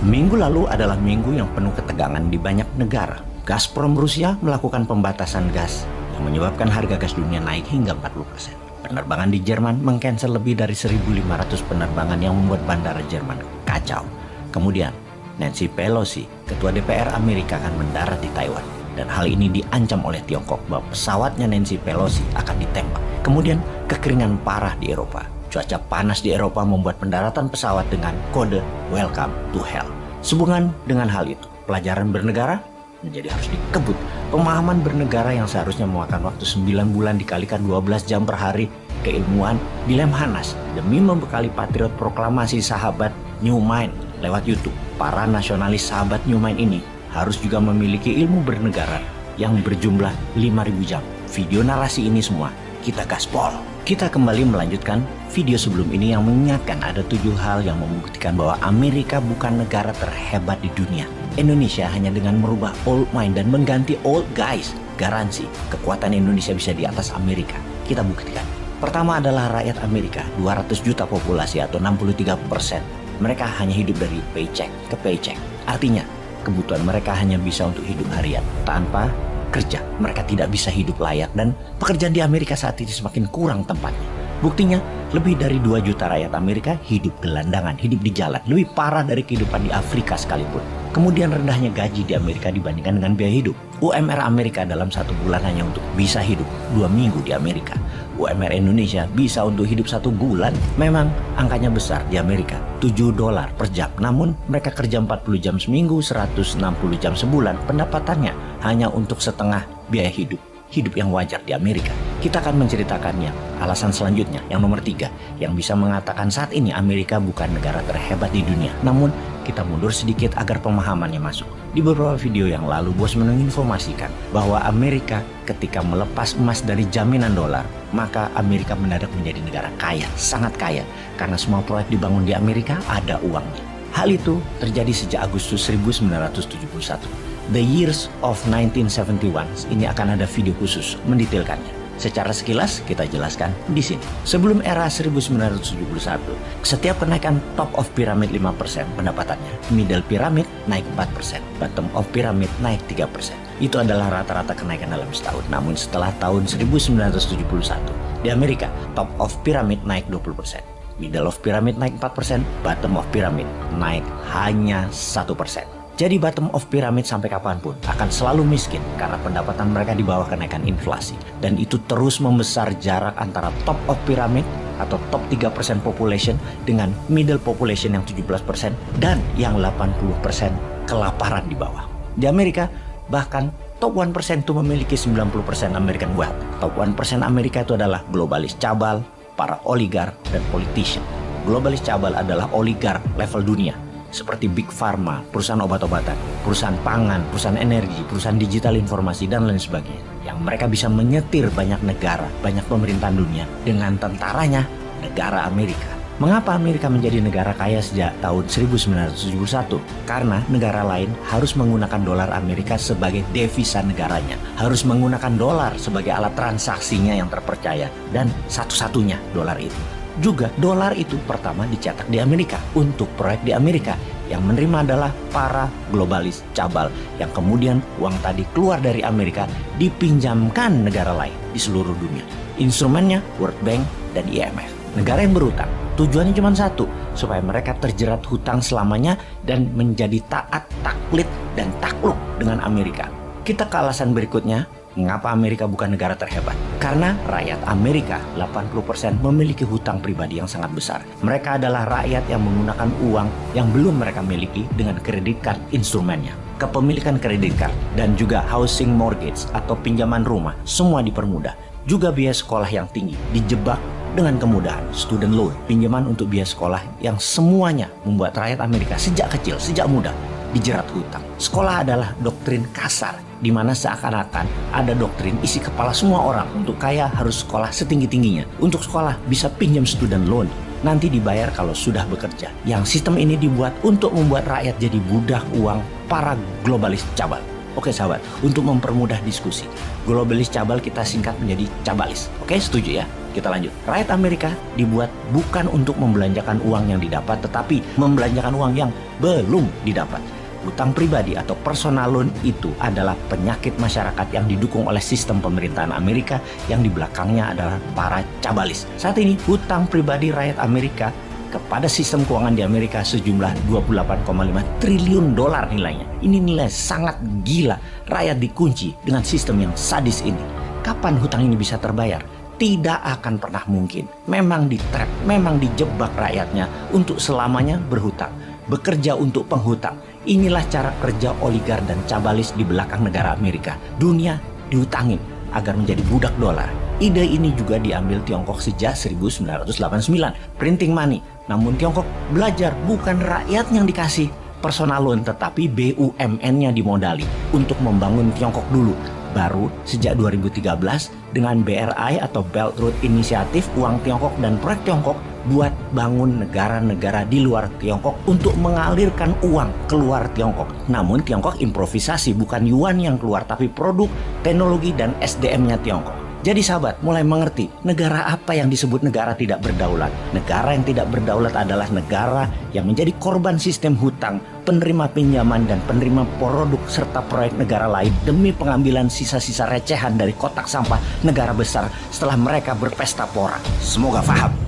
Minggu lalu adalah minggu yang penuh ketegangan di banyak negara. Gazprom Rusia melakukan pembatasan gas yang menyebabkan harga gas dunia naik hingga 40%. Penerbangan di Jerman mengcancel lebih dari 1.500 penerbangan yang membuat bandara Jerman kacau. Kemudian, Nancy Pelosi, Ketua DPR Amerika, akan mendarat di Taiwan. Dan hal ini diancam oleh Tiongkok bahwa pesawatnya Nancy Pelosi akan ditembak. Kemudian, kekeringan parah di Eropa. Cuaca panas di Eropa membuat pendaratan pesawat dengan kode Welcome to Hell. Sehubungan dengan hal itu, pelajaran bernegara menjadi harus dikebut. Pemahaman bernegara yang seharusnya memakan waktu 9 bulan dikalikan 12 jam per hari, keilmuan dilem hanas demi membekali patriot proklamasi sahabat New Mind lewat YouTube. Para nasionalis sahabat New Mind ini harus juga memiliki ilmu bernegara yang berjumlah 5.000 jam. Video narasi ini semua kita gaspol. Kita kembali melanjutkan video sebelum ini yang mengingatkan ada 7 hal yang membuktikan bahwa Amerika bukan negara terhebat di dunia. Indonesia hanya dengan merubah old mind dan mengganti old guys. Garansi kekuatan Indonesia bisa di atas Amerika. Kita buktikan. Pertama adalah rakyat Amerika, 200 juta populasi atau 63%. Mereka hanya hidup dari paycheck ke paycheck. Artinya, kebutuhan mereka hanya bisa untuk hidup harian tanpa kerja. Mereka tidak bisa hidup layak dan pekerjaan di Amerika saat ini semakin kurang tempatnya. Buktinya, lebih dari 2 juta rakyat Amerika hidup gelandangan, hidup di jalan. Lebih parah dari kehidupan di Afrika sekalipun. Kemudian rendahnya gaji di Amerika dibandingkan dengan biaya hidup. UMR Amerika dalam 1 bulan hanya untuk bisa hidup 2 minggu di Amerika. UMR Indonesia bisa untuk hidup 1 bulan. Memang angkanya besar di Amerika, $7 per jam. Namun mereka kerja 40 jam seminggu, 160 jam sebulan. Pendapatannya hanya untuk setengah biaya hidup. Hidup yang wajar di Amerika. Kita akan menceritakannya. Alasan selanjutnya, yang nomor 3, yang bisa mengatakan saat ini Amerika bukan negara terhebat di dunia. Namun kita mundur sedikit agar pemahamannya masuk. Di beberapa video yang lalu, Bos menginformasikan bahwa Amerika ketika melepas emas dari jaminan dolar, maka Amerika mendadak menjadi negara kaya, sangat kaya, karena semua proyek dibangun di Amerika ada uangnya. Hal itu terjadi sejak Agustus 1971. The Years of 1971, ini akan ada video khusus mendetailkannya. Secara sekilas kita jelaskan di sini. Sebelum era 1971, setiap kenaikan top of pyramid 5% pendapatannya, middle pyramid naik 4%, bottom of pyramid naik 3%. Itu adalah rata-rata kenaikan dalam setahun. Namun setelah tahun 1971, di Amerika top of pyramid naik 20%. Middle of pyramid naik 4%, bottom of pyramid naik hanya 1%. Jadi bottom of pyramid sampai kapanpun akan selalu miskin karena pendapatan mereka di bawah kenaikan inflasi. Dan itu terus membesar jarak antara top of pyramid atau top 3% population dengan middle population yang 17% dan yang 80% kelaparan di bawah. Di Amerika bahkan top 1% itu memiliki 90% American wealth. Top 1% Amerika itu adalah globalis cabal, para oligark, dan politician. Globalis cabal adalah oligark level dunia, seperti Big Pharma, perusahaan obat-obatan, perusahaan pangan, perusahaan energi, perusahaan digital informasi, dan lain sebagainya. Yang mereka bisa menyetir banyak negara, banyak pemerintahan dunia dengan tentaranya negara Amerika. Mengapa Amerika menjadi negara kaya sejak tahun 1971? Karena negara lain harus menggunakan dolar Amerika sebagai devisa negaranya. Harus menggunakan dolar sebagai alat transaksinya yang terpercaya. Dan satu-satunya dolar itu. Juga dolar itu pertama dicetak di Amerika untuk proyek di Amerika. Yang menerima adalah para globalis cabal yang kemudian uang tadi keluar dari Amerika dipinjamkan negara lain di seluruh dunia. Instrumennya World Bank dan IMF. Negara yang berhutang tujuannya cuma satu, supaya mereka terjerat hutang selamanya dan menjadi taat, taklid, dan takluk dengan Amerika. Kita ke alasan berikutnya. Mengapa Amerika bukan negara terhebat? Karena rakyat Amerika 80% memiliki hutang pribadi yang sangat besar. Mereka adalah rakyat yang menggunakan uang yang belum mereka miliki dengan kredit card instrumennya. Kepemilikan kredit card dan juga housing mortgage atau pinjaman rumah semua dipermudah. Juga biaya sekolah yang tinggi dijebak dengan kemudahan. Student loan, pinjaman untuk biaya sekolah yang semuanya membuat rakyat Amerika sejak kecil, sejak muda dijerat hutang. Sekolah adalah doktrin kasar, di mana seakan-akan ada doktrin isi kepala semua orang. Untuk kaya harus sekolah setinggi-tingginya. Untuk sekolah bisa pinjam student loan, nanti dibayar kalau sudah bekerja. Yang sistem ini dibuat untuk membuat rakyat jadi budak uang para globalis cabal. Oke sahabat, untuk mempermudah diskusi, globalis cabal kita singkat menjadi cabalis. Oke, setuju ya? Kita lanjut. Rakyat Amerika dibuat bukan untuk membelanjakan uang yang didapat, tetapi membelanjakan uang yang belum didapat. Hutang pribadi atau personal loan itu adalah penyakit masyarakat yang didukung oleh sistem pemerintahan Amerika yang di belakangnya adalah para cabalis. Saat ini hutang pribadi rakyat Amerika kepada sistem keuangan di Amerika sejumlah 28,5 triliun dolar nilainya. Ini nilai sangat gila. Rakyat dikunci dengan sistem yang sadis ini. Kapan hutang ini bisa terbayar? Tidak akan pernah mungkin. Memang di-trap, memang dijebak rakyatnya untuk selamanya berhutang. Bekerja untuk penghutang. Inilah cara kerja oligar dan cabalis di belakang negara Amerika. Dunia dihutangin agar menjadi budak dolar. Ide ini juga diambil Tiongkok sejak 1989. Printing money. Namun Tiongkok belajar bukan rakyat yang dikasih personal loan, tetapi BUMN-nya dimodali untuk membangun Tiongkok dulu. Baru sejak 2013 dengan BRI atau Belt Road Initiative, uang Tiongkok dan proyek Tiongkok buat bangun negara-negara di luar Tiongkok untuk mengalirkan uang keluar Tiongkok. Namun Tiongkok improvisasi, bukan yuan yang keluar tapi produk, teknologi dan SDM-nya Tiongkok. Jadi sahabat mulai mengerti negara apa yang disebut negara tidak berdaulat. Negara yang tidak berdaulat adalah negara yang menjadi korban sistem hutang, penerima pinjaman dan penerima produk serta proyek negara lain demi pengambilan sisa-sisa recehan dari kotak sampah negara besar setelah mereka berpesta pora. Semoga paham.